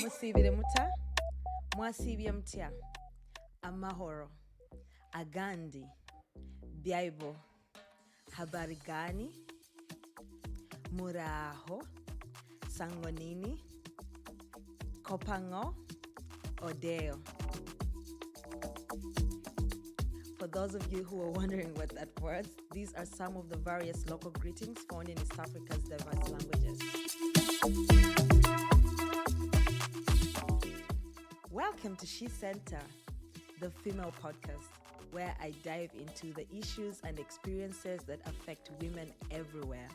Musibire muta, mwasibye mutya, amahoro, agandi, byaibo, habari gani, muraho, sangonini, kopango, odeo. For those of you who are wondering what that was, these are some of the various local greetings found in East Africa's diverse languages. Welcome to SheCentre, the female podcast, where I dive into the issues and experiences that affect women everywhere.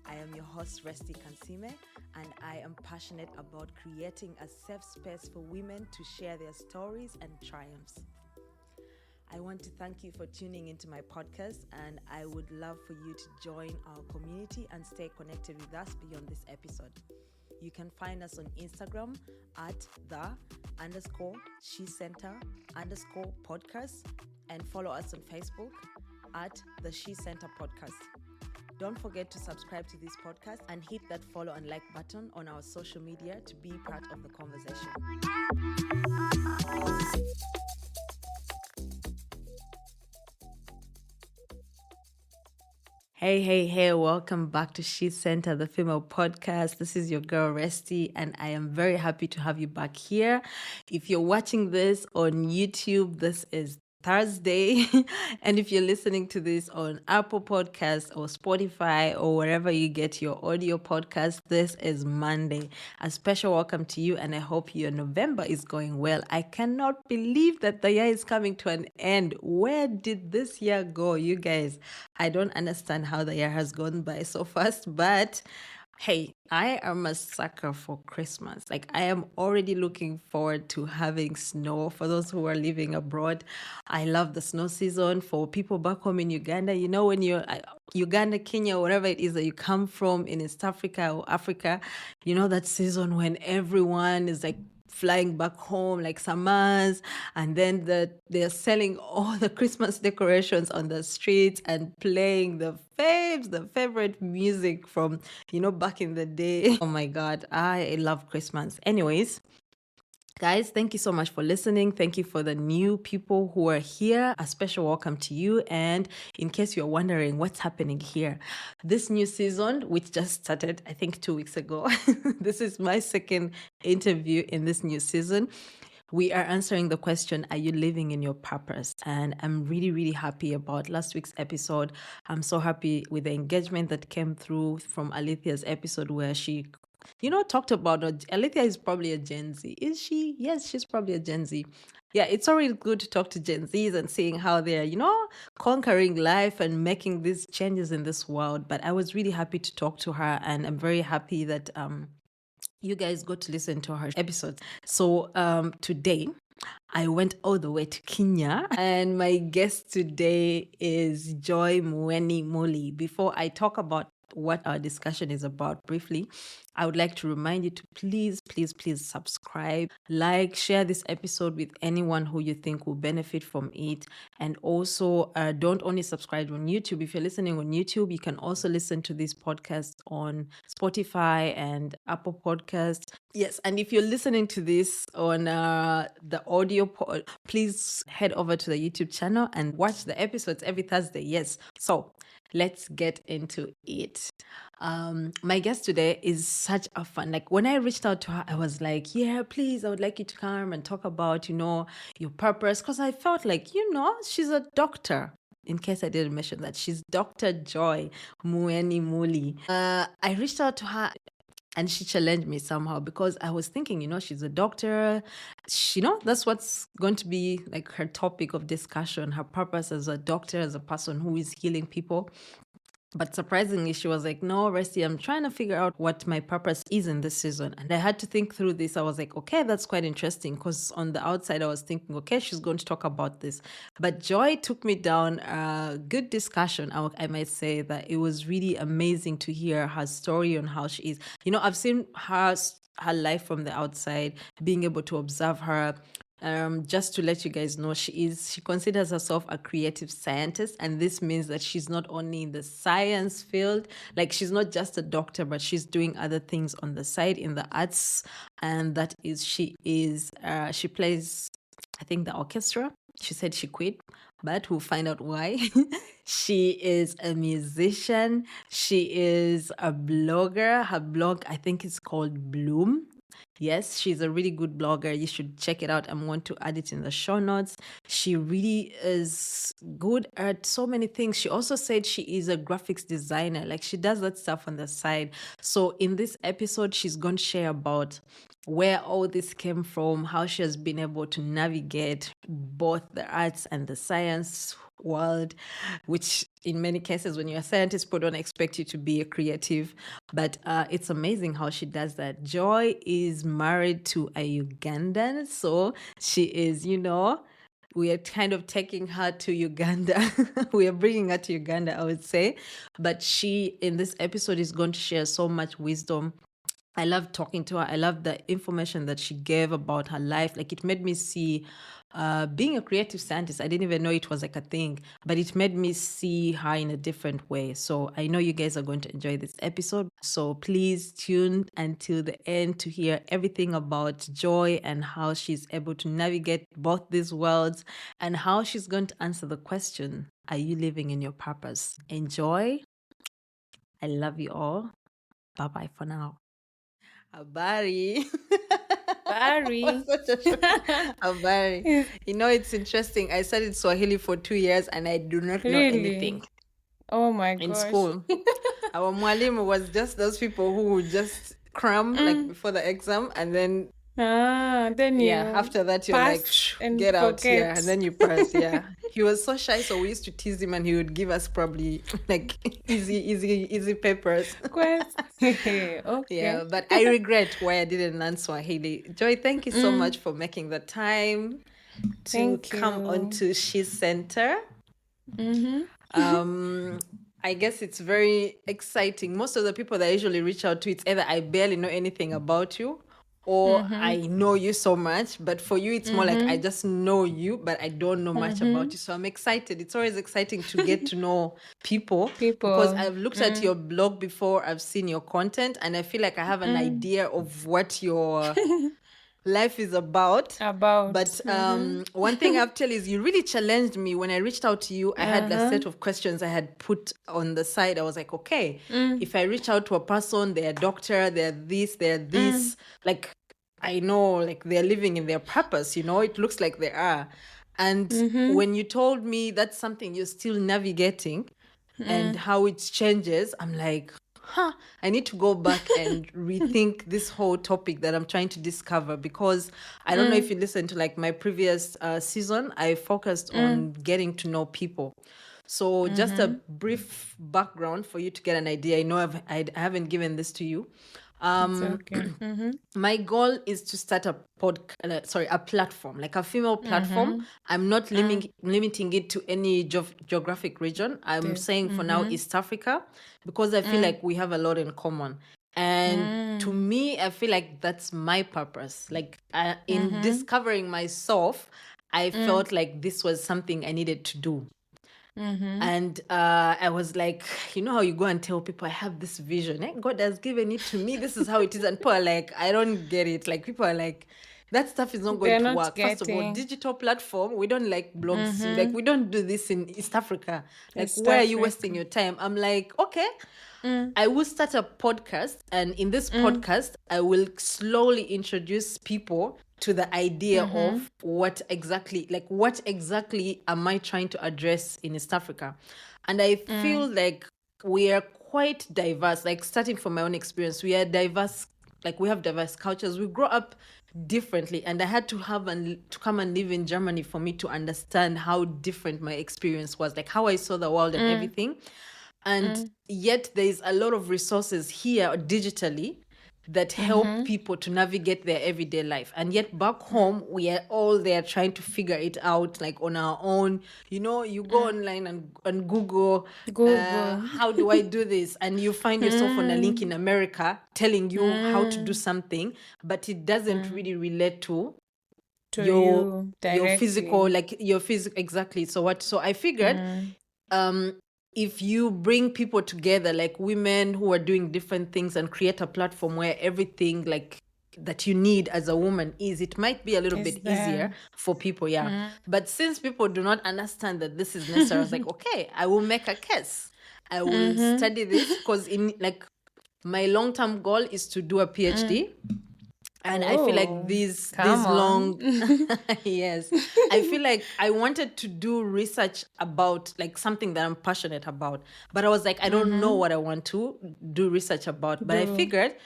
I am your host, Resti Kansime, and I am passionate about creating a safe space for women to share their stories and triumphs. I want to thank you for tuning into my podcast, and I would love for you to join our community and stay connected with us beyond this episode. You can find us on Instagram at _SheCentre_podcast and follow us on Facebook at the SheCentre podcast. Don't forget to subscribe to this podcast and hit that follow and like button on our social media to be part of the conversation. Hey, welcome back to SheCentre, the female podcast. This is your girl Resti, and I am very happy to have you back here. If you're watching this on YouTube, this is Thursday, and if you're listening to this on Apple Podcasts or Spotify or wherever you get your audio podcast, this is Monday. A special welcome to you, and I hope your November is going well. I cannot believe that the year is coming to an end. Where did this year go, you guys? I don't understand how the year has gone by so fast, but hey, I am a sucker for Christmas. Like, I am already looking forward to having snow. For those who are living abroad, I love the snow season. For people back home in Uganda, you know, when you're Uganda, Kenya, wherever it is that you come from in East Africa or Africa, you know that season when everyone is like flying back home like summers, and then they're selling all the Christmas decorations on the streets and playing the favorite music from, you know, back in the day. Oh my God, I love Christmas. Anyways, guys, thank you so much for listening. Thank you for the new people who are here. A special welcome to you. And in case you're wondering what's happening here, this new season, which just started, I think 2 weeks ago, this is my second interview in this new season. We are answering the question, are you living in your purpose? And I'm really, really happy about last week's episode. I'm so happy with the engagement that came through from Alethea's episode where she talked about Alethea is probably a Gen Z. Is she? Yes, she's probably a Gen Z. Yeah, it's always good to talk to Gen Zs and seeing how they're, conquering life and making these changes in this world. But I was really happy to talk to her, and I'm very happy that you guys got to listen to her episodes. So today, I went all the way to Kenya, and my guest today is Mueni Muli. Before I talk about what our discussion is about briefly, I would like to remind you to please subscribe, like, share this episode with anyone who you think will benefit from it. And also, don't only subscribe on YouTube. If you're listening on YouTube, you can also listen to this podcast on Spotify and Apple Podcasts. Yes, and if you're listening to this on the audio please head over to the YouTube channel and watch the episodes every Thursday. Yes. So let's get into it. My guest today is such a fun. Like, when I reached out to her, I was like, yeah, please, I would like you to come and talk about, your purpose. Because I felt like, she's a doctor. In case I didn't mention that, she's Dr. Joy Mueni Muli. I reached out to her, and she challenged me somehow because I was thinking, she's a doctor. That's what's going to be like her topic of discussion, her purpose as a doctor, as a person who is healing people. But surprisingly, she was like, no, Resti, I'm trying to figure out what my purpose is in this season. And I had to think through this. I was like, okay, that's quite interesting. Because on the outside, I was thinking, okay, she's going to talk about this. But Joy took me down a good discussion. I might say that it was really amazing to hear her story on how she is. I've seen her life from the outside, being able to observe her, just to let you guys know, she considers herself a creative scientist, and this means that she's not only in the science field, like she's not just a doctor, but she's doing other things on the side in the arts, and that is she plays, I think, the orchestra. She said she quit, but we'll find out why. She is a musician. She is a blogger. Her blog, I think, is called Bloom. Yes, she's a really good blogger. You should check it out. I'm going to add it in the show notes. She really is good at so many things. She also said she is a graphics designer. Like she does that stuff on the side. So in this episode, she's going to share about where all this came from, how she has been able to navigate both the arts and the science world, which in many cases, when you're a scientist, people don't expect you to be a creative. But it's amazing how she does that. Joy is married to a Ugandan. So she is, we are kind of taking her to Uganda. We are bringing her to Uganda, I would say. But she, in this episode, is going to share so much wisdom. I love talking to her. I love the information that she gave about her life. Like it made me see being a creative scientist. I didn't even know it was like a thing, but it made me see her in a different way. So I know you guys are going to enjoy this episode. So please tune until the end to hear everything about Joy and how she's able to navigate both these worlds and how she's going to answer the question, are you living in your purpose? Enjoy. I love you all. Bye-bye for now. Habari. Barry. Habari. It's interesting. I studied Swahili for 2 years and I do not know anything. Oh my in gosh. school. Our mwalimu was just those people who would just cram like before the exam, and then then you after that you're like, and get out forget. here, and then you pass. Yeah. He was so shy, so we used to tease him, and he would give us probably like easy papers. Okay. Yeah, but I regret why I didn't learn Swahili. Joy, thank you so much for making the time to come onto SheCentre. I guess it's very exciting. Most of the people that I usually reach out to, it's either I barely know anything about you or I know you so much. But for you, it's more like I just know you, but I don't know much about you. So I'm excited. It's always exciting to get to know people. Because I've looked at your blog before, I've seen your content, and I feel like I have an idea of what your life is about. But one thing I have to tell you is you really challenged me. When I reached out to you, I had a set of questions I had put on the side. I was like, okay, if I reach out to a person, they're a doctor, they're this, like I know like they're living in their purpose, it looks like they are. And when you told me that's something you're still navigating and how it changes, I'm like, I need to go back and rethink this whole topic that I'm trying to discover, because I don't know if you listened to like my previous season, I focused on getting to know people. So just a brief background for you to get an idea. I know I haven't given this to you. Okay. My goal is to start a platform, like a female platform. I'm not limiting it to any geographic region. I'm saying for now East Africa, because I feel like we have a lot in common. And to me, I feel like that's my purpose. Like in discovering myself, I felt like this was something I needed to do. And I was like, you know how you go and tell people, I have this vision. God has given it to me. This is how it is. And people are like, I don't get it. Like people are like, that stuff is not going to work. First of all, digital platform, we don't like blogs. Like we don't do this in East Africa. Like where are you wasting your time? I'm like, okay. I will start a podcast, and in this podcast, I will slowly introduce people to the idea of what exactly am I trying to address in East Africa. And I feel like we are quite diverse, like starting from my own experience, we are diverse, like we have diverse cultures. We grow up differently, and I had to come and live in Germany for me to understand how different my experience was, like how I saw the world and everything. And yet there is a lot of resources here digitally that help people to navigate their everyday life. And yet back home, we are all there trying to figure it out, like on our own. You go online and Google, how do I do this? And you find yourself on a link in America telling you how to do something, but it doesn't really relate to To your you physical, directly. like your physical, exactly. So I figured if you bring people together, like women who are doing different things, and create a platform where everything like that you need as a woman it might be a little Is bit easier there? for people. But since people do not understand that this is necessary, I was like, okay, I will make a case. I will study this, because in like my long-term goal is to do a PhD. And I feel like Oh, these come on. long yes, I feel like I wanted to do research about like something that I'm passionate about, but I was like, I don't know what I want to do research about. But I Do. figured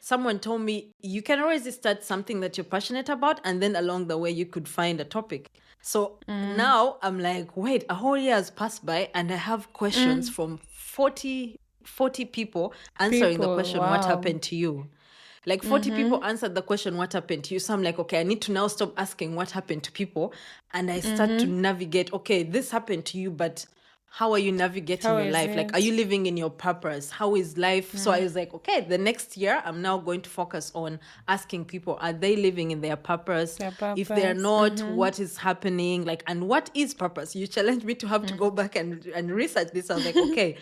someone told me you can always start something that you're passionate about, and then along the way you could find a topic. So now I'm like, wait, a whole year has passed by and I have questions from 40 people answering the People, question, what wow. happened to you? Like 40 people answered the question, what happened to you? So I'm like, okay, I need to now stop asking what happened to people. And I start to navigate, okay, this happened to you, but how are you navigating How your is life? Like, are you it? living in your purpose? How is life? So I was like, okay, the next year, I'm now going to focus on asking people, are they living in their purpose? Their If they're purpose. not, what is happening? Like, and what is purpose? You challenged me to have to go back and research this. I was like, okay,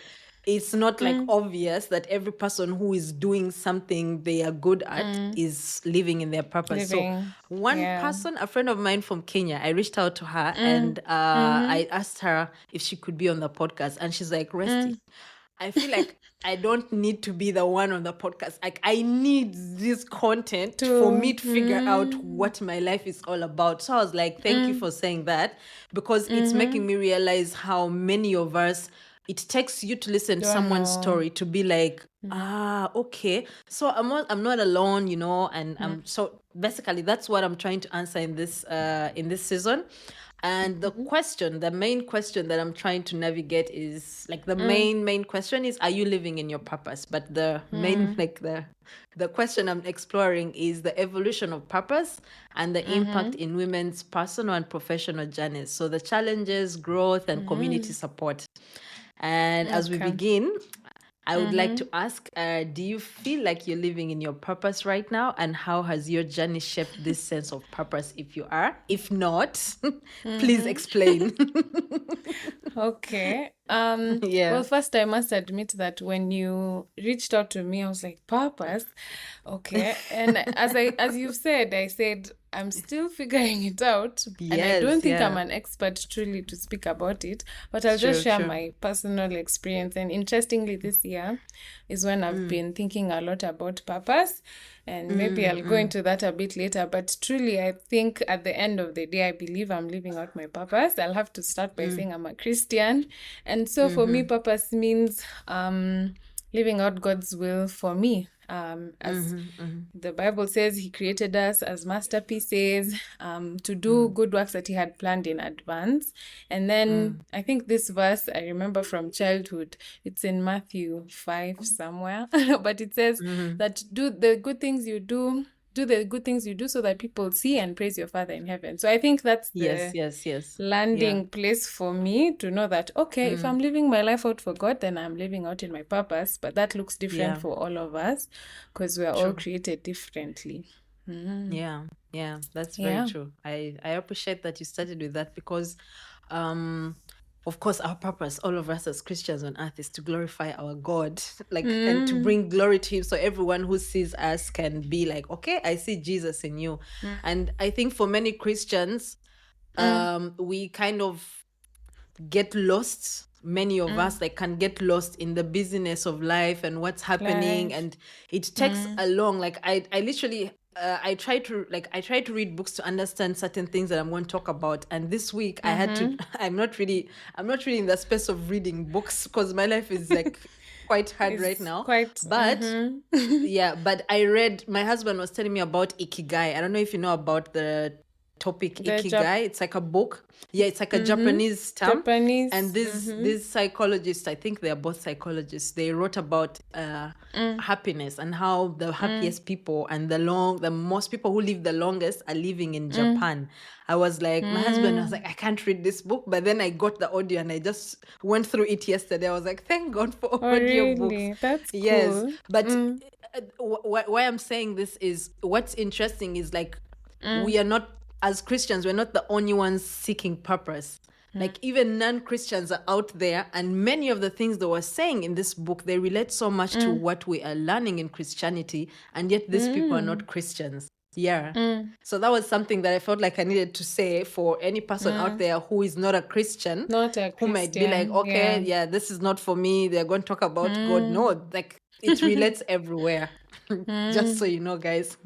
it's not like obvious that every person who is doing something they are good at is living in their purpose. So Living. one Yeah. person, a friend of mine from Kenya, I reached out to her and I asked her if she could be on the podcast, and she's like, Resty, I feel like I don't need to be the one on the podcast. Like, I need this content for me to figure out what my life is all about. So I was like, thank you for saying that, because it's making me realize how many of us, it takes you to listen to Don't someone's know. story to be like, okay, so I'm not alone, and so basically that's what I'm trying to answer in this season. And the main question that I'm trying to navigate is like the main question is, are you living in your purpose? But the main like the question I'm exploring is the evolution of purpose and the impact in women's personal and professional journeys. So the challenges, growth, and community support. And as we Okay. begin, I would like to ask, do you feel like you're living in your purpose right now? And how has your journey shaped this sense of purpose, if you are? If not, please explain. Okay. Yeah. Well, first I must admit that when you reached out to me, I was like, purpose. Okay. And as you've said, I said I'm still figuring it out. And I don't Yes, think I'm yeah. an expert truly to speak about it, but I'll just share True. my personal experience. And interestingly, this year is when I've been thinking a lot about purpose. And maybe I'll go into that a bit later. But truly, I think at the end of the day, I believe I'm living out my purpose. I'll have to start by saying I'm a Christian. And so for me, purpose means living out God's will for me. As the Bible says, He created us as masterpieces to do good works that He had planned in advance. And then I think this verse I remember from childhood. It's in Matthew 5 somewhere, but it says that do the good things you do so that people see and praise your Father in heaven. So I think that's the Yes. landing place for me to know that, okay, if I'm living my life out for God, then I'm living out in my purpose. But that looks different for all of us because we're all created differently. Yeah, that's very true. I appreciate that you started with that, because of course our purpose, all of us as Christians on earth, is to glorify our God, like and to bring glory to Him, so everyone who sees us can be like, okay, I see Jesus in you. And I think for many Christians, we kind of get lost. Many of us like can get lost in the busyness of life and what's happening, and it takes a long, like I literally I try to read books to understand certain things that I'm going to talk about. And this week I had to I'm not really in the space of reading books because my life is like quite hard right now. But but I read, my husband was telling me about Ikigai. I don't know if you know about the topic Ikigai. It's like a book. Yeah, it's like a Japanese term. And these psychologists, I think they are both psychologists, they wrote about happiness and how the happiest people and the most people who live the longest are living in Japan. I was like, my husband was like, I can't read this book. But then I got the audio and I just went through it yesterday. I was like, thank God for audio books. That's cool. Yes. But why I'm saying this is, what's interesting is like, we are not as Christians, we're not the only ones seeking purpose. Like even non-Christians are out there, and many of the things they were saying in this book, they relate so much to what we are learning in Christianity, and yet these people are not Christians. Yeah. So that was something that I felt like I needed to say for any person out there who is not a Christian, Not a who might be like, Christian, okay, yeah. yeah, this is not for me. They're going to talk about God. No, like it relates everywhere. Just so you know, guys.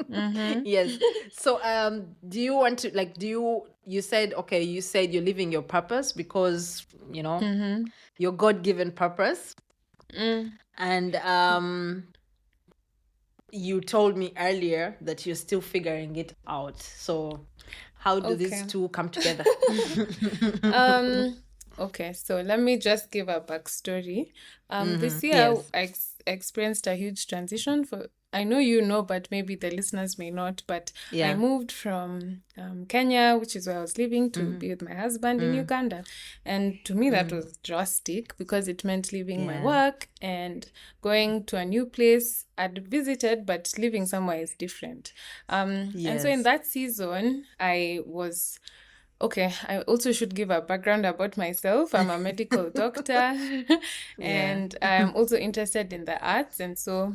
Yes. So do you want to like you said you're living your purpose because your God-given purpose. And you told me earlier that you're still figuring it out. So how do these two come together? Okay, so let me just give a backstory. This year Yes. I experienced a huge transition. I know you know, but maybe the listeners may not, but I moved from Kenya, which is where I was living, to be with my husband in Uganda. And to me, that was drastic because it meant leaving my work and going to a new place. I'd visited, but living somewhere is different. And so in that season, I was... Okay, I also should give a background about myself. I'm a medical doctor and I'm also interested in the arts. And so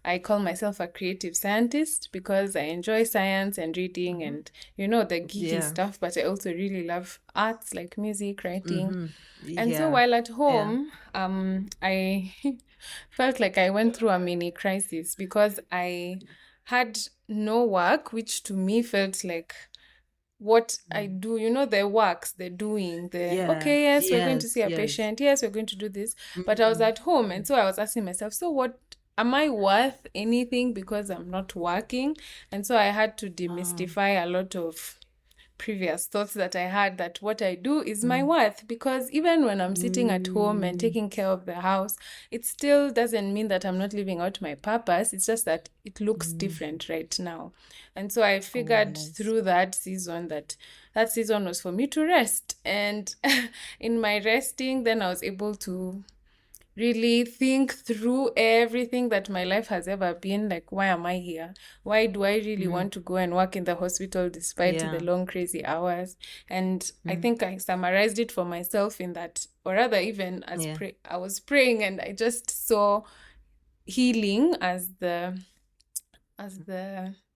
I call myself a creative scientist because I enjoy science and reading and, the geeky stuff. But I also really love arts like music, writing. And so while at home, I felt like I went through a mini crisis because I had no work, which to me felt like what I do, the works, the doing, okay, yes, we're going to see a patient, yes, we're going to do this. But I was at home, and so I was asking myself, so what, am I worth anything because I'm not working? And so I had to demystify a lot of previous thoughts that I had that what I do is my worth, because even when I'm sitting at home and taking care of the house, it still doesn't mean that I'm not living out my purpose. It's just that it looks different right now. And so I figured through that season that season was for me to rest. And in my resting, then I was able to really think through everything that my life has ever been. Like, why am I here? Why do I really want to go and work in the hospital despite the long, crazy hours? And I think I summarized it for myself in that, or rather even as I was praying, and I just saw healing as the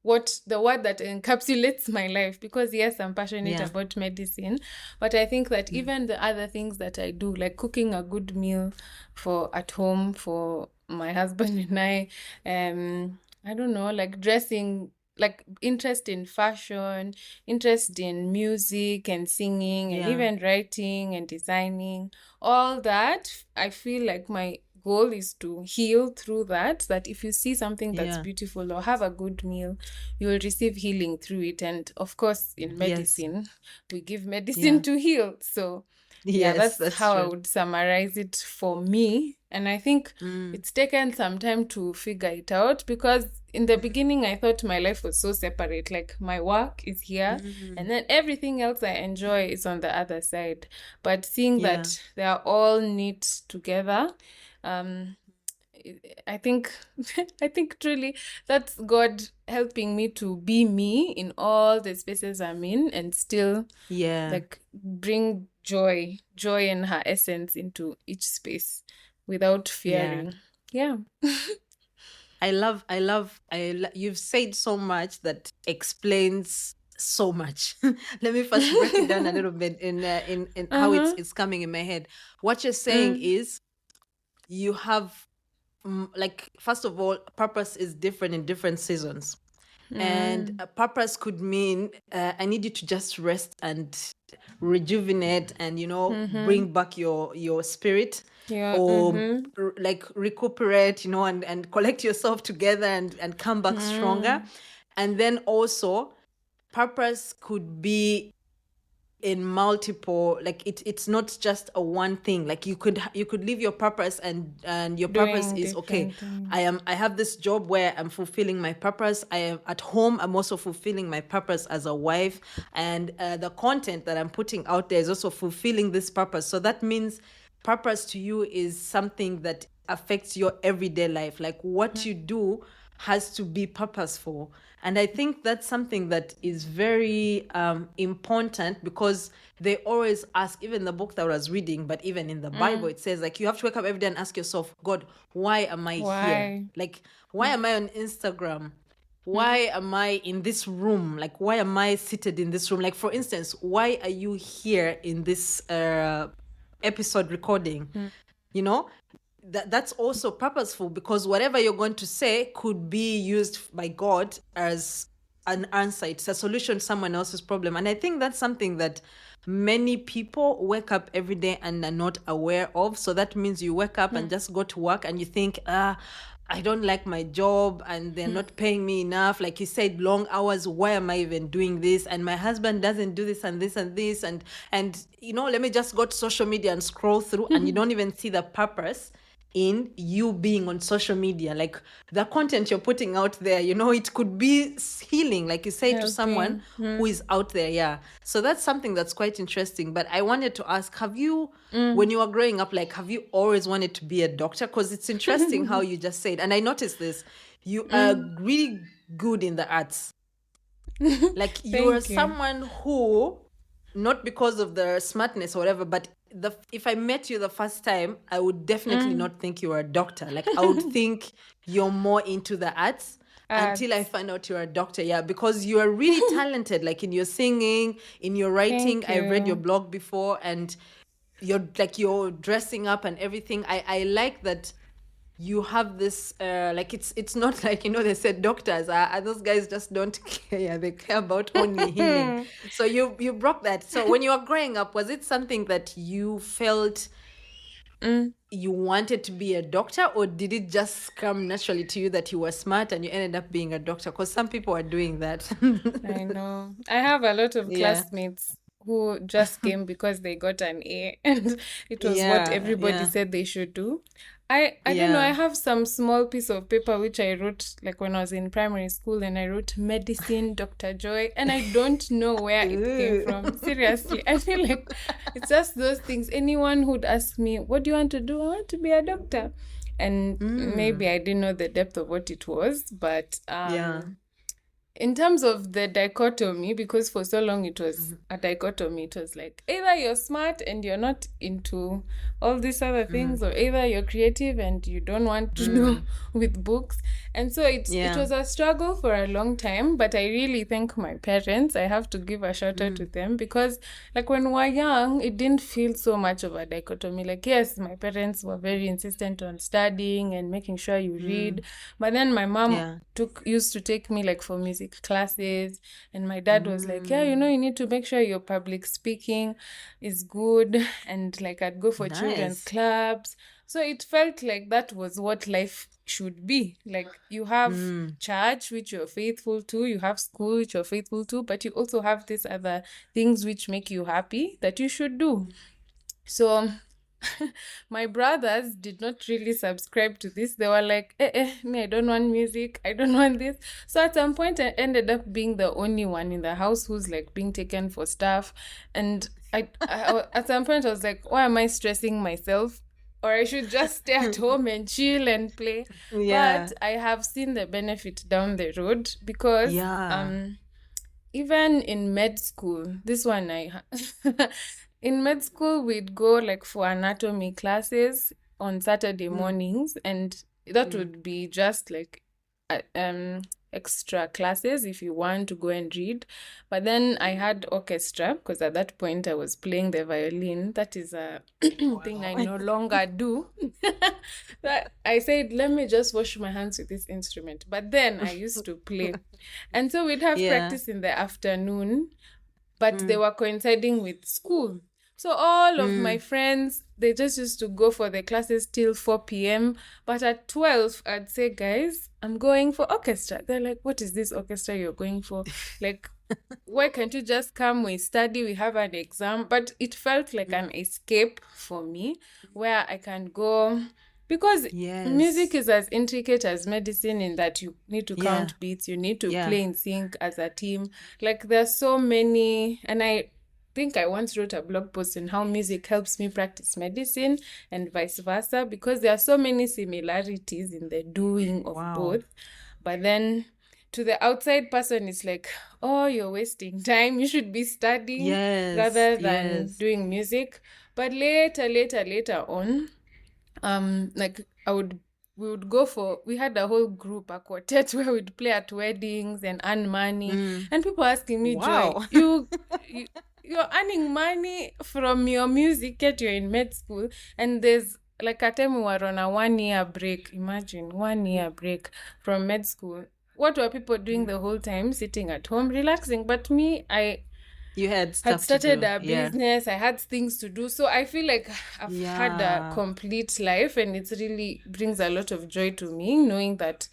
word that encapsulates my life, because yes, I'm passionate about medicine, but I think that even the other things that I do, like cooking a good meal at home for my husband and I don't know, like dressing, like interest in fashion, interest in music and singing and even writing and designing, all that, I feel like my goal is to heal through that if you see something that's beautiful or have a good meal, you will receive healing through it. And of course, in medicine, we give medicine to heal. So that's how true. I would summarize it for me. And I think it's taken some time to figure it out, because in the beginning, I thought my life was so separate. Like, my work is here, and then everything else I enjoy is on the other side. But seeing that they are all knit together, I think truly that's God helping me to be me in all the spaces I'm in, and still like bring joy and her essence into each space without fearing. I love you've said so much that explains so much. Let me first break it down a little bit in how it's coming in my head. What you're saying is, you have like, first of all, purpose is different in different seasons. And a purpose could mean I need you to just rest and rejuvenate and bring back your spirit, or like recuperate, and collect yourself together and come back stronger. And then also purpose could be in multiple, like it's not just a one thing. Like you could live your purpose, and your purpose is, okay, things. I have this job where I'm fulfilling my purpose. I am at home, I'm also fulfilling my purpose as a wife, and the content that I'm putting out there is also fulfilling this purpose. So that means purpose to you is something that affects your everyday life. Like what you do has to be purposeful. And I think that's something that is very important, because they always ask, even the book that I was reading, but even in the Bible, it says like you have to wake up every day and ask yourself, God, why am I here? Why? Like, why am I on Instagram? Why am I in this room? Like, why am I seated in this room? Like, for instance, why are you here in this episode recording? You know, that's also purposeful, because whatever you're going to say could be used by God as an answer. It's a solution to someone else's problem. And I think that's something that many people wake up every day and are not aware of. So that means you wake up and just go to work and you think, I don't like my job and they're not paying me enough. Like you said, long hours. Why am I even doing this? And my husband doesn't do this and this and this. And you know, let me just go to social media and scroll through, and you don't even see the purpose in you being on social media. Like the content you're putting out there, you know, it could be healing, like you say, to someone who is out there. Yeah. So that's something that's quite interesting. But I wanted to ask, have you, when you were growing up, like, have you always wanted to be a doctor? Because it's interesting how you just said, and I noticed this, you are really good in the arts. Like you are someone who, not because of the smartness or whatever, but if I met you the first time, I would definitely not think you were a doctor. Like I would think you're more into the arts until I find out you're a doctor. Yeah, because you are really talented, like in your singing, in your writing. I read your blog before, and you're dressing up and everything. I like that you have this like it's not like, you know, they said doctors those guys just don't care. They care about only healing. So you broke that. So when you were growing up, was it something that you felt you wanted to be a doctor, or did it just come naturally to you that you were smart and you ended up being a doctor? Because some people are doing that. I know. I have a lot of classmates who just came because they got an A and it was what everybody said they should do. I don't know, I have some small piece of paper which I wrote like when I was in primary school, and I wrote medicine, Dr. Joy, and I don't know where it came from. Seriously, I feel like it's just those things. Anyone who'd ask me, what do you want to do? I want to be a doctor. And maybe I didn't know the depth of what it was, but in terms of the dichotomy, because for so long it was a dichotomy, it was like either you're smart and you're not into all these other things, or either you're creative and you don't want to do with books. And so it was a struggle for a long time, but I really thank my parents. I have to give a shout out to them, because like when we were young, it didn't feel so much of a dichotomy. Like, yes, my parents were very insistent on studying and making sure you read, but then my mom used to take me like for music classes, and my dad was like, yeah, you know, you need to make sure your public speaking is good, and like I'd go for children's clubs. So it felt like that was what life should be. Like you have church, which you're faithful to, you have school, which you're faithful to, but you also have these other things which make you happy that you should do. So my brothers did not really subscribe to this. They were like, me, I don't want music, I don't want this. So at some point I ended up being the only one in the house who's like being taken for stuff. And I at some point I was like, why am I stressing myself? Or I should just stay at home and chill and play. But I have seen the benefit down the road, because even in med school, this one in med school, we'd go like for anatomy classes on Saturday mornings, and that would be just like extra classes if you want to go and read. But then I had orchestra, because at that point I was playing the violin. That is a thing I no longer do. But I said, let me just wash my hands with this instrument. But then I used to play. And so we'd have practice in the afternoon, but they were coinciding with school. So all of my friends, they just used to go for the classes till 4 p.m. But at 12, I'd say, guys, I'm going for orchestra. They're like, what is this orchestra you're going for? Like, why can't you just come? We study, we have an exam. But it felt like an escape for me, where I can go. Because music is as intricate as medicine, in that you need to count beats, you need to play in sync as a team. Like, there's so many, and I think I once wrote a blog post on how music helps me practice medicine and vice versa, because there are so many similarities in the doing of both. But then to the outside person, it's like, oh, you're wasting time. You should be studying Yes, rather than yes. doing music. But later on, like we would go we had a whole group, a quartet, where we'd play at weddings and earn money. And people asking me, Joy, Wow. you're earning money from your music, yet you're in med school. And there's like a time we were on a 1-year break. Imagine 1-year break from med school. What were people doing the whole time? Sitting at home, relaxing. But me, You had stuff had started to do. a business. I had things to do. So I feel like I've had a complete life, and it really brings a lot of joy to me, knowing that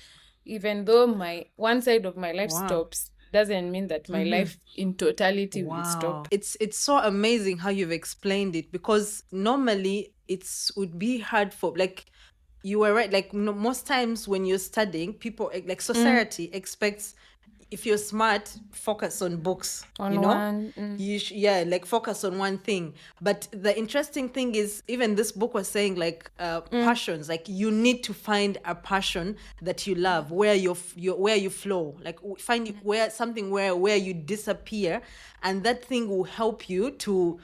even though my one side of my life stops, doesn't mean that my life in totality will stop. It's so amazing how you've explained it, because normally would be hard for, like, you were right, like most times when you're studying, people, like society expects, if you're smart, focus on books, like focus on one thing. But the interesting thing is, even this book was saying, like, passions, like you need to find a passion that you love, where where you flow, like find where you disappear, and that thing will help you to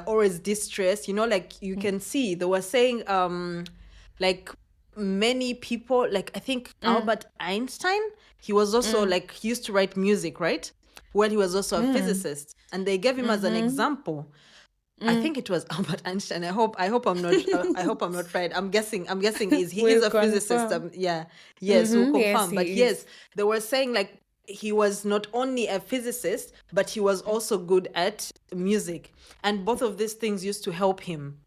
always distress, like you can see they were saying, like many people, like I think Albert Einstein, he was also like, he used to write music, right? Well, he was also a physicist, and they gave him as an example. I think it was Albert Einstein. I hope I'm not. I hope I'm not right. I'm guessing he is a physicist. We'll confirm. But yes, they were saying, like, he was not only a physicist, but he was also good at music, and both of these things used to help him,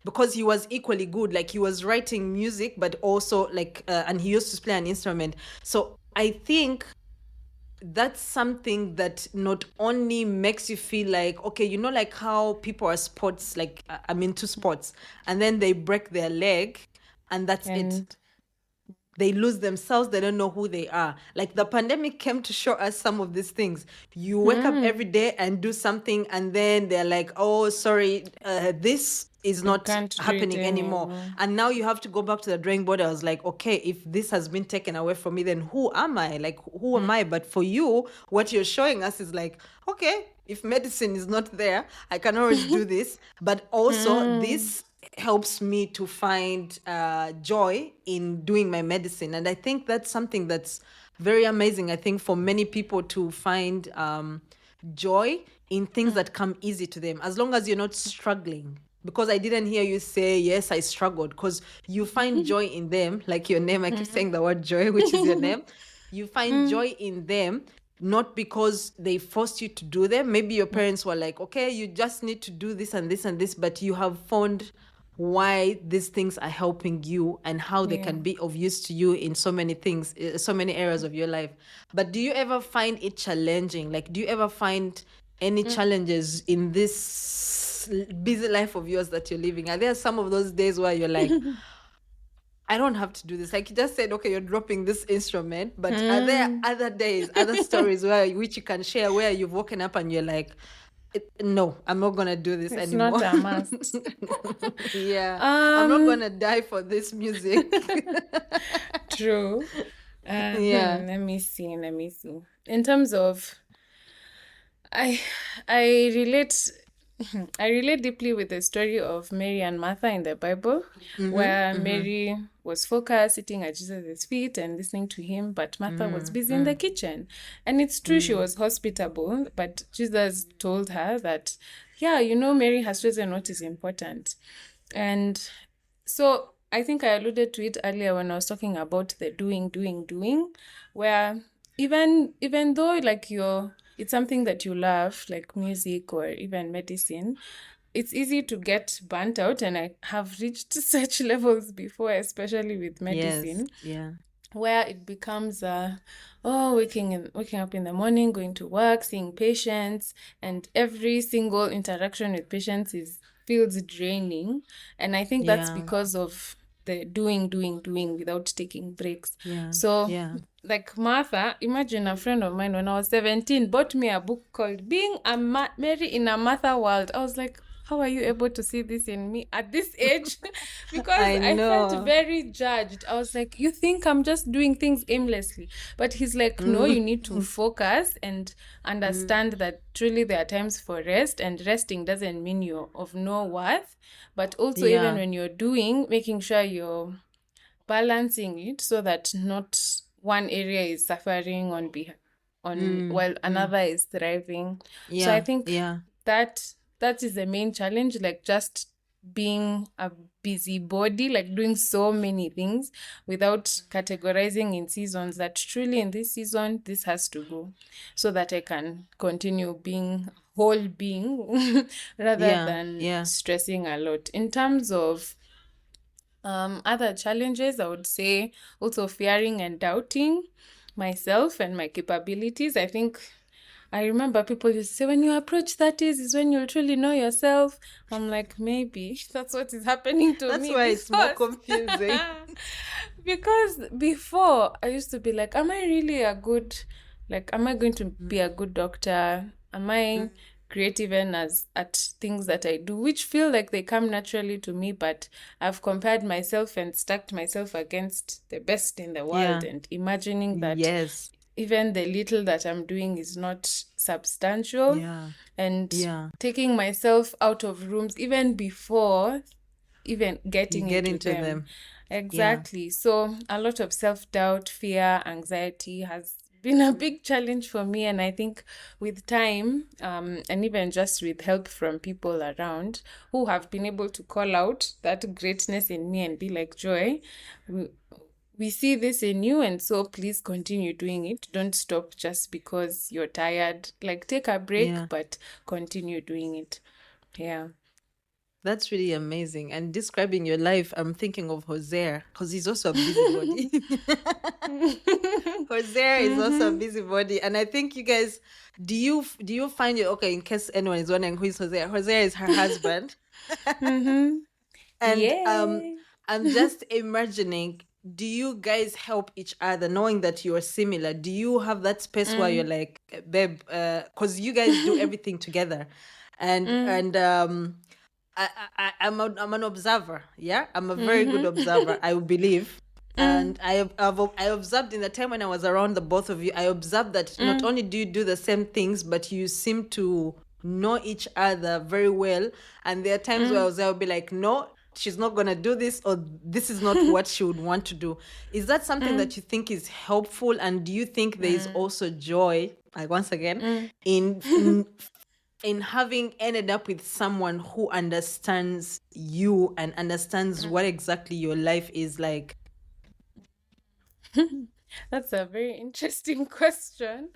because he was equally good. Like, he was writing music, but also like, and he used to play an instrument. So I think that's something that not only makes you feel like, okay, like how people are sports, like I'm into sports, and then they break their leg, and that's it. They lose themselves. They don't know who they are. Like, the pandemic came to show us some of these things. You wake up every day and do something, and then they're like, oh, sorry, this is not happening anymore. And now you have to go back to the drawing board. I was like, okay, if this has been taken away from me, then who am I? Like, who am I? But for you, what you're showing us is like, okay, if medicine is not there, I can always do this. But also this helps me to find joy in doing my medicine. And I think that's something that's very amazing, I think, for many people to find joy in things that come easy to them, as long as you're not struggling. Because I didn't hear you say, yes, I struggled, because you find joy in them, like your name. I keep saying the word joy, which is your name. You find joy in them, not because they forced you to do them. Maybe your parents were like, okay, you just need to do this and this and this, but you have found why these things are helping you and how they can be of use to you in so many things, so many areas of your life. But do you ever find it challenging? Like, do you ever find any challenges in this busy life of yours that you're living? Are there some of those days where you're like, I don't have to do this? Like you just said, okay, you're dropping this instrument, but are there other days, other stories which you can share, where you've woken up and you're like, no, I'm not gonna do this anymore. It's not a must. I'm not gonna die for this music. True. Let me see. In terms of, I relate deeply with the story of Mary and Martha in the Bible, where Mary was focused, sitting at Jesus' feet and listening to him, but Martha was busy in the kitchen. And it's true, she was hospitable, but Jesus told her that, Mary has chosen what is important. And so I think I alluded to it earlier when I was talking about the doing, where even though like it's something that you love, like music or even medicine, it's easy to get burnt out. And I have reached such levels before, especially with medicine, where it becomes waking up in the morning, going to work, seeing patients, and every single interaction with patients feels draining. And I think that's because of the doing without taking breaks. Like Martha, imagine a friend of mine when I was 17 bought me a book called Being a Mary in a Martha World. I was like, how are you able to see this in me at this age? Because I I felt know. very judged. I was like, you think I'm just doing things aimlessly? But he's like, no, you need to focus and understand that truly there are times for rest, and resting doesn't mean you're of no worth. But also, even Yeah. when you're doing, making sure you're balancing it so that not one area is suffering while another is thriving. So I Yeah. think Yeah. that is the main challenge, like just being a busybody, like doing so many things without categorizing in seasons, that truly in this season this has to go, so that I can continue being whole being rather Yeah. than Yeah. stressing a lot. In terms of other challenges, I would say also fearing and doubting myself and my capabilities. I think I remember people used to say, when you approach 30s is when you'll truly know yourself. I'm like, maybe that's what is happening to That's me why it's more because confusing. because before I used to be like, am I really am I going to be a good doctor? Am I creative and as at things that I do, which feel like they come naturally to me, but I've compared myself and stacked myself against the best in the world, Yeah. and imagining that Yes. even the little that I'm doing is not substantial, Yeah. and Yeah. taking myself out of rooms even before even You getting get into into them. them. Yeah. Exactly. So a lot of self-doubt, fear, anxiety has been a big challenge for me. And I think with time, and even just with help from people around who have been able to call out that greatness in me and be like, Joy, we see this in you, and so please continue doing it. Don't stop just because you're tired. Like, take a break, Yeah. but continue doing it. Yeah. That's really amazing. And describing your life, I'm thinking of Hosea because he's also a busybody. Hosea is also a busybody, and I think you guys, do you find it okay? In case anyone is wondering who is Hosea, Hosea is her husband, and Yay. I'm just imagining. Do you guys help each other, knowing that you are similar? Do you have that space where you're like, babe, because you guys do everything together, and I'm an observer. Yeah, I'm a very good observer, I believe. And I observed in the time when I was around the both of you, I observed that not only do you do the same things, but you seem to know each other very well. And there are times where I'll be like, no, she's not going to do this, or this is not what she would want to do. Is that something that you think is helpful? And do you think there is also joy, like once again, in having ended up with someone who understands you and understands what exactly your life is like? That's a very interesting question.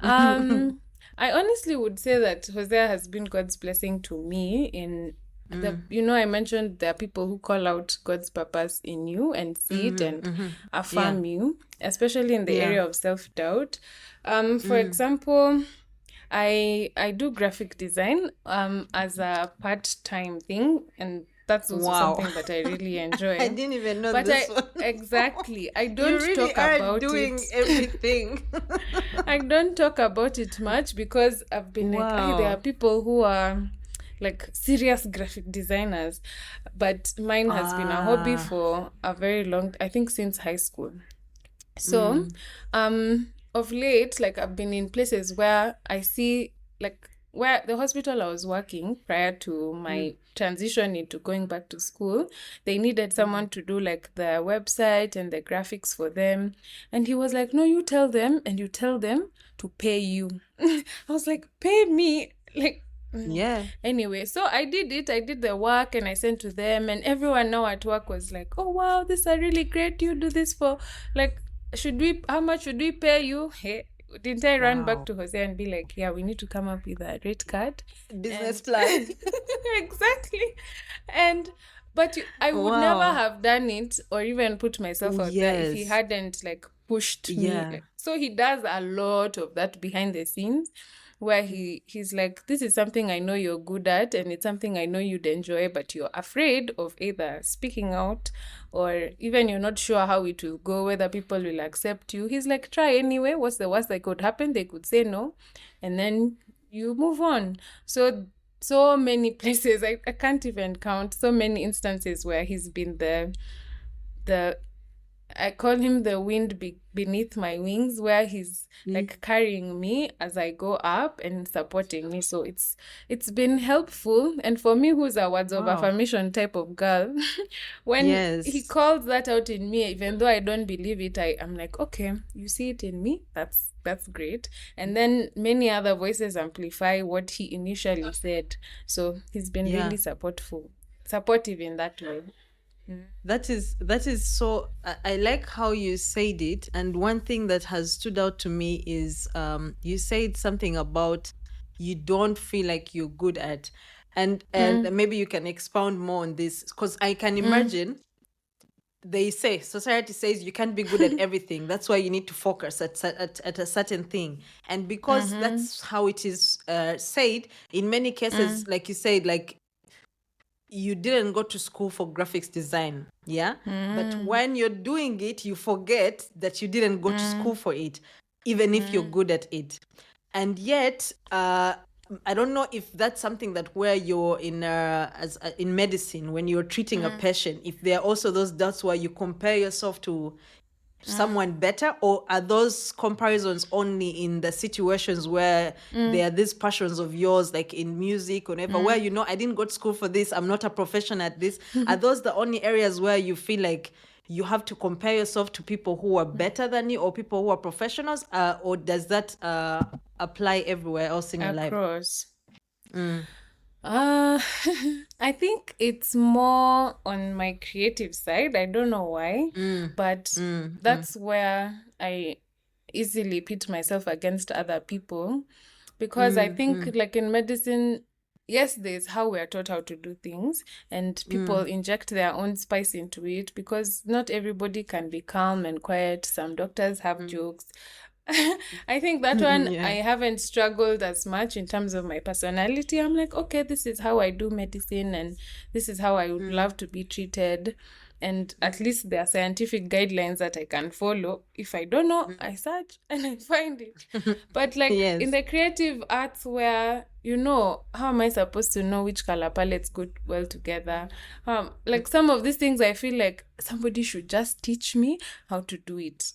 I honestly would say that Hosea has been God's blessing to me in I mentioned there are people who call out God's purpose in you and see it and affirm you, especially in the area of self-doubt. For example, I do graphic design as a part-time thing, and that's also Wow. something that I really enjoy. I didn't even know But this I one. exactly I You don't really talk are about doing it. everything. I don't talk about it much because I've been like, Wow. there are people who are like serious graphic designers, but mine has been a hobby for a very long, I think since high school. So, of late, like I've been in places where I see, like where the hospital I was working prior to my transition into going back to school, they needed someone to do like the website and the graphics for them. And he was like, no, you tell them, and you tell them to pay you. I was like, pay me? Like, Yeah. anyway, so I did it. I did the work and I sent to them, and everyone now at work was like, oh wow, this is really great. You do this for like, how much should we pay you? Hey, didn't I run back to Jose and be like, yeah, we need to come up with a rate card, Business plan. exactly. But I would never have done it or even put myself out there if he hadn't like pushed me. Like, so he does a lot of that behind the scenes, where he's like, this is something I know you're good at, and it's something I know you'd enjoy, but you're afraid of either speaking out, or even you're not sure how it will go, whether people will accept you. He's like, try anyway. What's the worst that could happen? They could say no, and then you move on. So so many places. I can't even count so many instances where he's been the I call him the wind beneath my wings, where he's like carrying me as I go up and supporting me. So it's been helpful. And for me, who's a words of Wow. affirmation type of girl, when he Yes. calls that out in me, even though I don't believe it, I'm like, okay, you see it in me. That's great. And then many other voices amplify what he initially said. So he's been Yeah. really supportive in that way. That is so I like how you said it, and one thing that has stood out to me is you said something about you don't feel like you're good at, and maybe you can expound more on this, because I can imagine they say society says you can't be good at everything, that's why you need to focus at a certain thing, and because that's how it is said in many cases, like you said, like you didn't go to school for graphics design, yeah? But when you're doing it, you forget that you didn't go to school for it, even if you're good at it. And yet, I don't know if that's something that where you're in in medicine, when you're treating a patient, if there are also those doubts where you compare yourself to someone better, or are those comparisons only in the situations where there are these passions of yours, like in music or whatever, where I didn't go to school for this, I'm not a professional at this? Are those the only areas where you feel like you have to compare yourself to people who are better than you or people who are professionals, or does that apply everywhere else in your life? Across. I think it's more on my creative side. I don't know why, but that's where I easily pit myself against other people, because I think like in medicine, yes, there's how we are taught how to do things, and people inject their own spice into it, because not everybody can be calm and quiet. Some doctors have jokes. I think that one, Yeah. I haven't struggled as much in terms of my personality. I'm like, okay, this is how I do medicine, and this is how I would love to be treated. And at least there are scientific guidelines that I can follow. If I don't know, I search and I find it. But like Yes. in the creative arts, where, how am I supposed to know which color palettes go well together? Like some of these things, I feel like somebody should just teach me how to do it.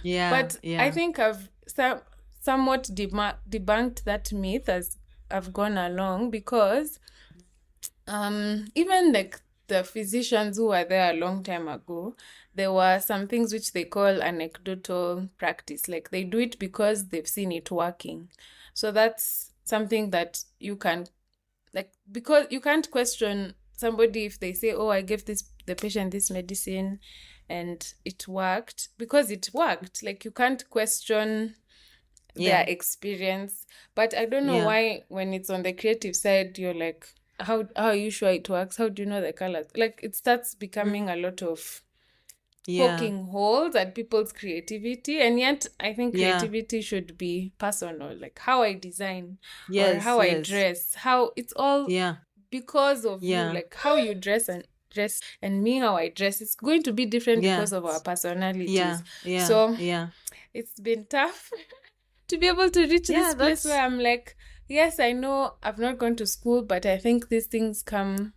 Yeah. But yeah. I think I've somewhat debunked that myth as I've gone along, because even like the physicians who were there a long time ago, there were some things which they call anecdotal practice. Like they do it because they've seen it working. So that's something that you can, like, because you can't question somebody if they say, oh, I gave the patient this medicine and it worked, because it worked. Like you can't question their experience. But I don't know why when it's on the creative side, you're like, how are you sure it works? How do you know the colors? Like it starts becoming a lot of poking holes at people's creativity. And yet I think creativity should be personal, like how I design or how I dress, how it's all because of you, like how you dress and me how I dress, it's going to be different because of our personalities. So it's been tough to be able to reach this place where I'm like, yes, I know I've not gone to school, but I think these things come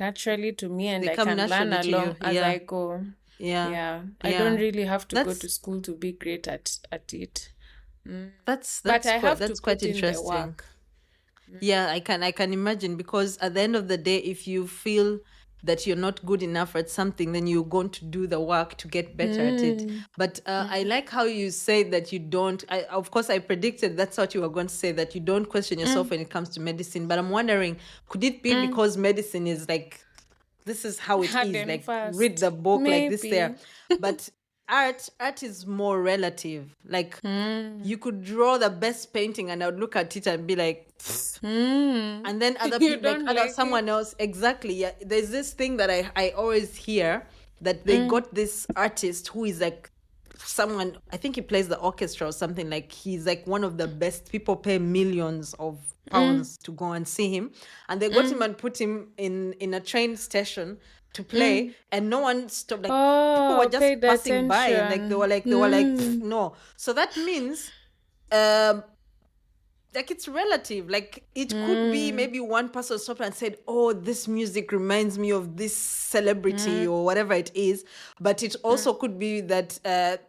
naturally to me, and I can learn along as I go. I don't really have to go to school to be great at it. But I have to quite put in the interesting. work. Yeah, I can imagine, because at the end of the day, if you feel that you're not good enough at something, then you're going to do the work to get better at it. But I like how you say that you don't, of course, I predicted that's what you were going to say, that you don't question yourself when it comes to medicine. But I'm wondering, could it be because medicine is like, this is how it Hard is, and like fast. read the book, like this Maybe. there. But art is more relative. Like you could draw the best painting and I would look at it and be like, and then other You people, don't like like someone else, exactly. Yeah, there's this thing that I always hear, that they got this artist who is like someone, I think he plays the orchestra or something, like he's like one of the best, people pay millions of pounds to go and see him, and they got him and put him in a train station to play, and no one stopped. Like people were just paid passing by, and like they were like "Pff, no." So that means like it's relative. Like it could be maybe one person stopped and said, "Oh, this music reminds me of this celebrity or whatever it is." But it also could be that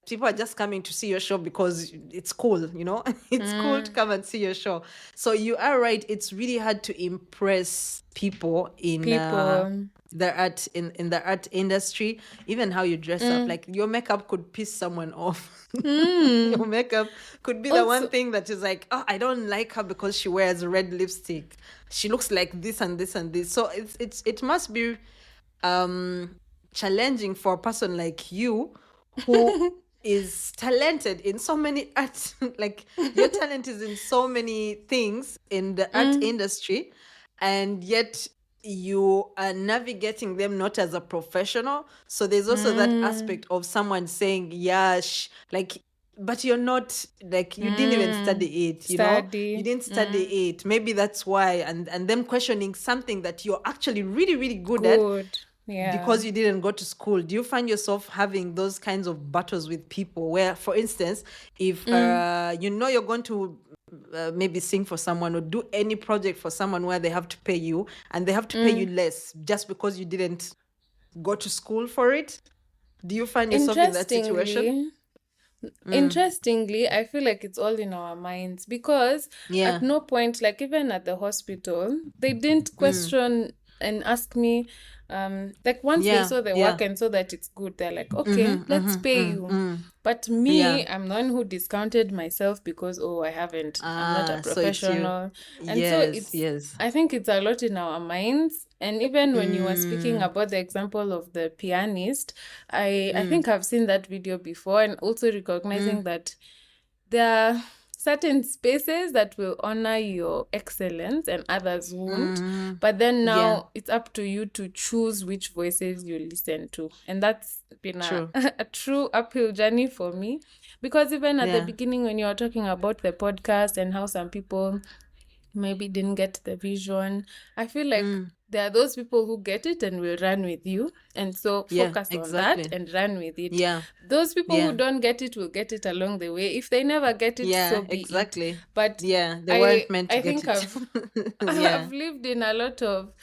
people are just coming to see your show because it's cool, you know. It's cool to come and see your show. So you are right. It's really hard to impress people in People. the art in the art industry. Even how you dress up, like your makeup could piss someone off. Your makeup could be the one Also, thing that is like, oh, I don't like her because she wears red lipstick. She looks like this and this and this. So it must be challenging for a person like you who is talented in so many arts. Like your talent is in so many things in the art industry, and yet you are navigating them not as a professional. So there's also that aspect of someone saying, yeah, like, but you're not, like, you didn't even study it, you know, you study. didn't study it. Maybe that's why. And them questioning something that you're actually really, really good at Good. Yeah. because you didn't go to school. Do you find yourself having those kinds of battles with people where, for instance, if you know you're going to maybe sing for someone or do any project for someone where they have to pay you and they have to pay you less just because you didn't go to school for it? Do you find yourself in that situation? Interestingly, I feel like it's all in our minds because Yeah. at no point, like even at the hospital, they didn't question and ask me. Like once they Yeah. saw the Yeah. work and saw that it's good, they're like, okay, let's pay you. But Yeah. me, I'm the one who discounted myself because, oh, I'm not a So it's you. professional. And so Yes, yes. I think it's a lot in our minds. And even when you were speaking about the example of the pianist, I think I've seen that video before, and also recognizing that there are certain spaces that will honor your excellence and others won't. But then now Yeah. it's up to you to choose which voices you listen to. And that's been True. a true uphill journey for me. Because even at the Yeah. beginning, when you were talking about the podcast and how some people maybe didn't get the vision, I feel like there are those people who get it and will run with you, and so Yeah, focus on exactly. that and run with it. Yeah. Those people Yeah. who don't get it will get it along the way. If they never get it, Yeah, so be exactly. it. But Yeah, they weren't I meant to I get think it. I've Yeah. lived in a lot of,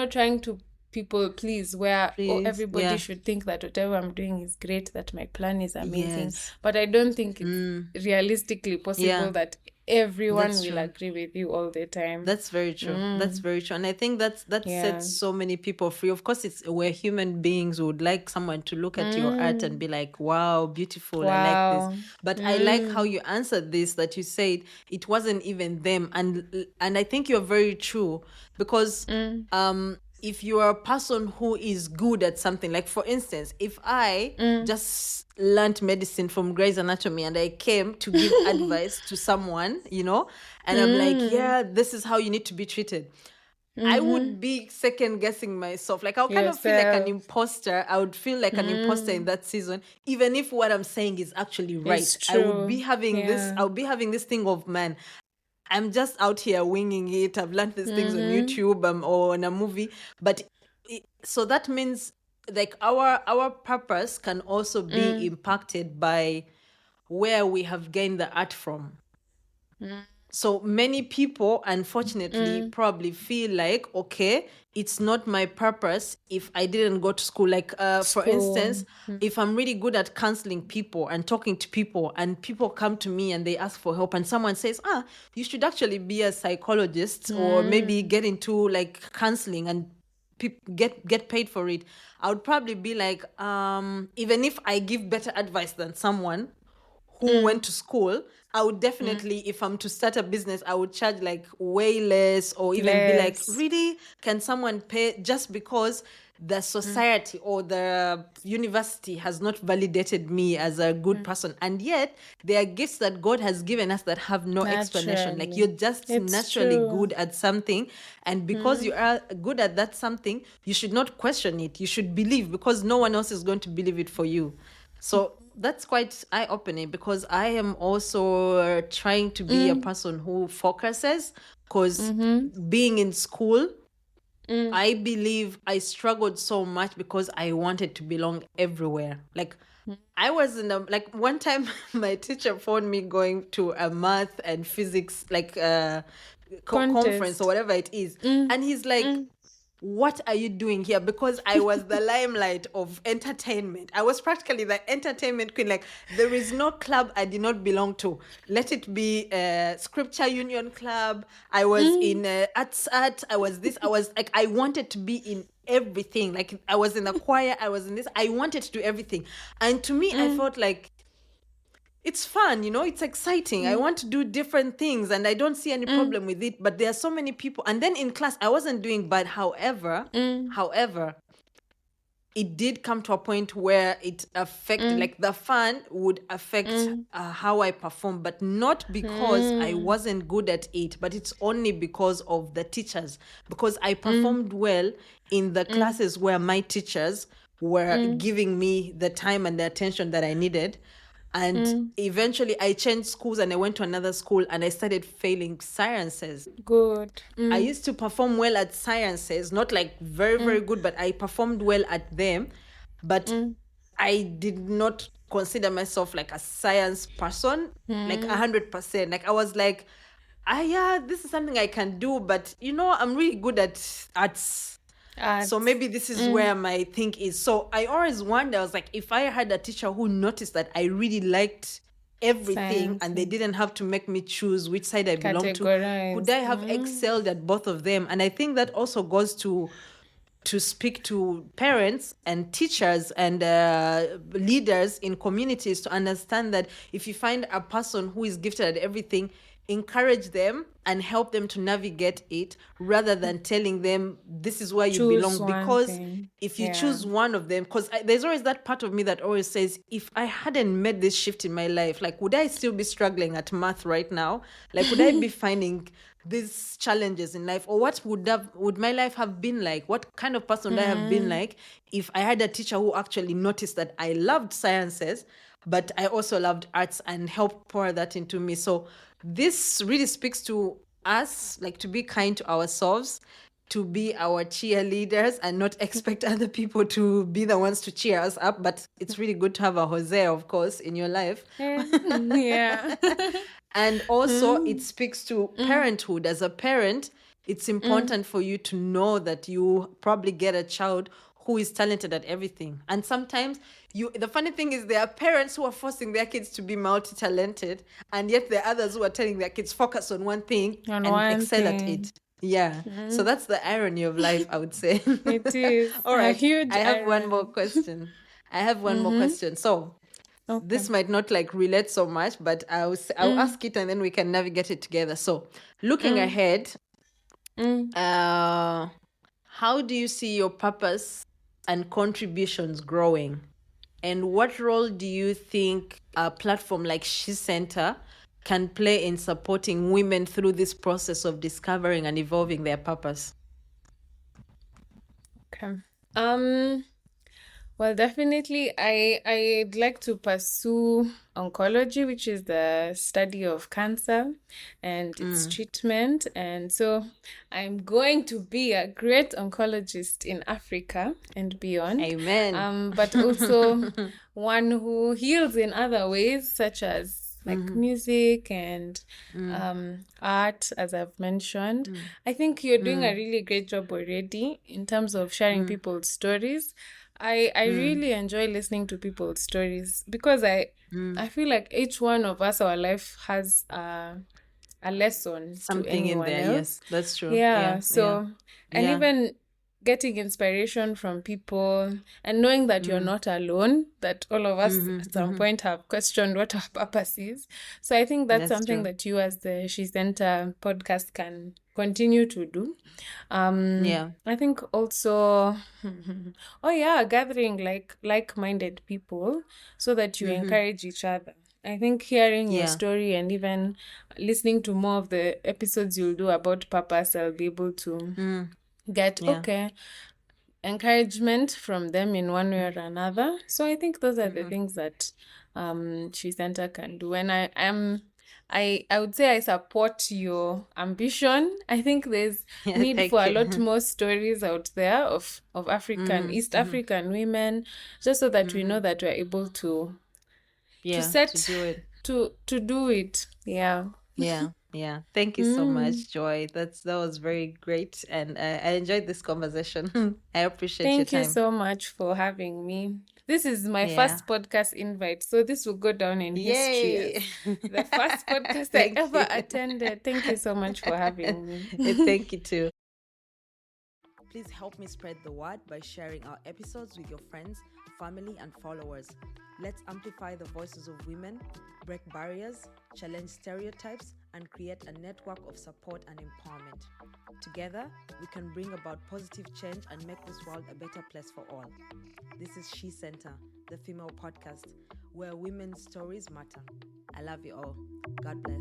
trying to people please, where Please. everybody Yeah. should think that whatever I'm doing is great, that my plan is amazing. Yes. But I don't think it's realistically possible Yeah. that everyone That's will true. agree with you all the time. That's very true. That's very true. And I think that Yeah. sets so many people free. Of course, we're human beings who would like someone to look at your art and be like, wow, beautiful. I like Wow. this. But I like how you answered this, that you said it wasn't even them. And I think you're very true because if you are a person who is good at something, like for instance, if I just learned medicine from Grey's Anatomy and I came to give advice to someone, you know, and I'm like, yeah, this is how you need to be treated, I would be second guessing myself. Like I'll kind of feel like an Yourself. imposter. I would feel like an imposter in that season, even if what I'm saying is actually right. It's I would be true. having this, Yeah. I'll be having this thing of, man, I'm just out here winging it. I've learned these things on YouTube or on a movie. But so that means like our purpose can also be impacted by where we have gained the art from. So many people, unfortunately, probably feel like, okay, it's not my purpose if I didn't go to school. Like, for School. instance, if I'm really good at counseling people and talking to people, and people come to me and they ask for help, and someone says, you should actually be a psychologist or maybe get into like counseling and get paid for it, I would probably be like, even if I give better advice than someone who went to school, I would definitely, if I'm to start a business, I would charge like way less, or even be like, Less. really, can someone pay just because the society or the university has not validated me as a good person? And yet there are gifts that God has given us that have no explanation. Like you're just It's naturally true. good at something, and because you are good at that something, you should not question it. You should believe, because no one else is going to believe it for you. So that's quite eye-opening, because I am also trying to be a person who focuses, because being in school, I believe I struggled so much because I wanted to belong everywhere. Like I was in a, like one time my teacher phoned me going to a math and physics like conference or Contest. whatever it is. And he's like, what are you doing here? Because I was the limelight of entertainment. I was practically the entertainment queen. Like there is no club I did not belong to. Let it be Scripture Union Club. I was in Arts Art. I was this. I was like, I wanted to be in everything. Like I was in the choir. I was in this. I wanted to do everything. And to me, I felt like it's fun, it's exciting. I want to do different things and I don't see any problem with it. But there are so many people. And then in class, I wasn't doing bad. However, it did come to a point where it affected, like the fun would affect how I perform, but not because I wasn't good at it, but it's only because of the teachers. Because I performed well in the classes where my teachers were giving me the time and the attention that I needed. And eventually I changed schools and I went to another school and I started failing sciences. Good. I used to perform well at sciences, not like very, very good, but I performed well at them. But I did not consider myself like a science person, like 100%. Like I was like, yeah, this is something I can do, but I'm really good at arts. So maybe this is where my thing is. So I always wonder, I was like, if I had a teacher who noticed that I really liked everything and they didn't have to make me choose which side I belong to, could I have excelled at both of them? And I think that also goes to speak to parents and teachers and leaders in communities to understand that if you find a person who is gifted at everything, encourage them and help them to navigate it rather than telling them this is where you Choose belong. one Because thing. if you choose one of them, because there's always that part of me that always says, if I hadn't made this shift in my life, like would I still be struggling at math right now? Like would I be finding these challenges in life? Or what would my life have been like? What kind of person would I have been like if I had a teacher who actually noticed that I loved sciences, but I also loved arts and helped pour that into me? So this really speaks to us, like to be kind to ourselves, to be our cheerleaders and not expect other people to be the ones to cheer us up. But it's really good to have a Jose, of course, in your life. Yeah. And also it speaks to parenthood. As a parent, it's important for you to know that you probably get a child who is talented at everything. And sometimes the funny thing is there are parents who are forcing their kids to be multi-talented, and yet there are others who are telling their kids focus on one thing and excel at it. Yeah. So that's the irony of life, I would say. It is. All right. A huge I have irony. one more question. So this might not like relate so much, but I'll ask it and then we can navigate it together. So looking ahead, how do you see your purpose and contributions growing? And what role do you think a platform like SheCentre can play in supporting women through this process of discovering and evolving their purpose? Okay. Well, definitely, I'd like to pursue oncology, which is the study of cancer and its treatment. And so I'm going to be a great oncologist in Africa and beyond. Amen. But also one who heals in other ways, such as like music and art, as I've mentioned. I think you're doing a really great job already in terms of sharing people's stories. I really enjoy listening to people's stories because I feel like each one of us, our life has a lesson Something to anyone in there. else. Yes, that's true. And even getting inspiration from people and knowing that you're not alone, that all of us at some point have questioned what our purpose is. So I think that's something true. that you as the SheCentre podcast can continue to do. I think also, gathering like-minded people so that you encourage each other. I think hearing your story and even listening to more of the episodes you'll do about purpose, I'll be able to get encouragement from them in one way or another. So I think those are the things that SheCentre can do. And I am I would say I support your ambition. I think there's Yeah, need for thank a you. lot more stories out there of African, East African women, just so that we know that we're able to Yeah, to set do it. to do it. Yeah. Yeah. Thank you so Mm. much, Joy. That was very great, and I enjoyed this conversation. I appreciate your Thank you time. so much for having me. This is my Yeah. first podcast invite, so this will go down in history Yay! as the first podcast I Thank ever you. attended. Thank you so much for having me. Thank you too. Please help me spread the word by sharing our episodes with your friends, family, and followers. Let's amplify the voices of women, break barriers, challenge stereotypes, and create a network of support and empowerment. Together, we can bring about positive change and make this world a better place for all. This is SheCentre, the female podcast, where women's stories matter. I love you all. God bless.